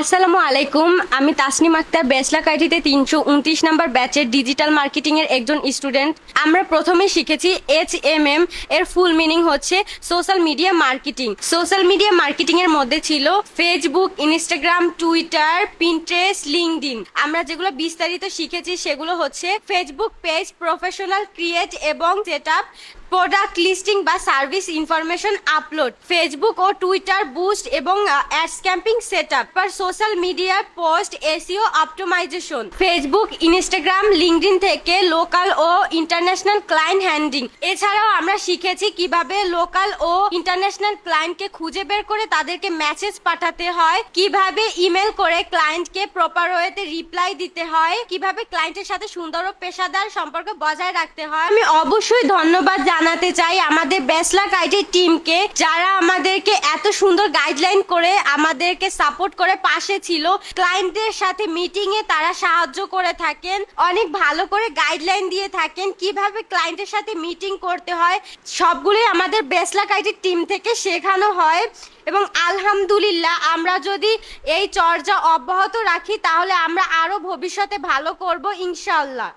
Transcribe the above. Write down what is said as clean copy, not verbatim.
আসসালামু আলাইকুম। আমি তাসনিম আক্তার বেসলাক আইটিতে 329 নাম্বার ব্যাচের ডিজিটাল মার্কেটিং এর একজন স্টুডেন্ট। আমরা প্রথমে শিখেছি HMM এর ফুল মিনিং হচ্ছে social media marketing. Social media marketing এর মধ্যে ছিল Facebook, Instagram, Twitter, Pinterest, LinkedIn. আমরা যেগুলো বিস্তারিত শিখেছি সেগুলো হচ্ছে ফেসবুক পেজ, প্রফেশনাল ক্রিয়েট এবং সেটআপ, প্রোডাক্ট লিস্টিং বা সার্ভিস ইনফরমেশন আপলোড, ফেসবুক ও টুইটার বুস্ট এবং অ্যাডস ক্যাম্পিং সেটআপ, আর social media post, SEO optimisation, Facebook, Instagram, LinkedIn থেকে লোকাল ও ইন্টারন্যাশনাল ক্লায়েন্ট হ্যান্ডলিং। এছাড়াও আমরা শিখেছি কিভাবে লোকাল ও ইন্টারন্যাশনাল ক্লায়েন্টকে খুঁজে বের করে তাদেরকে মেসেজ পাঠাতে হয়, কিভাবে ইমেল করে ক্লায়েন্টকে প্রপার ওয়েতে রিপ্লাই দিতে হয়, কিভাবে ক্লায়েন্টের সাথে সুন্দর ও পেশাদার সম্পর্ক বজায় রাখতে হয়। আমি অবশ্যই ধন্যবাদ জানাতে চাই আমাদের বেসলাক আইটি টিমকে, যারা আমাদেরকে এত সুন্দর গাইডলাইন করে আমাদেরকে সাপোর্ট করে পাশে ছিল। ক্লায়েন্টদের সাথে মিটিং এ তারা সাহায্য করে থাকেন, অনেক ভালো করে গাইডলাইন দিয়ে থাকেন কিভাবে ক্লায়েন্টের সাথে মিটিং করতে হয়। সবগুলোই আমাদের বেসলাক আইটি টিম থেকে শেখানো হয় এবং আলহামদুলিল্লাহ আমরা যদি এই চর্চা অব্যাহত রাখি তাহলে আমরা আরো ভবিষ্যতে ভালো করব ইনশাআল্লাহ।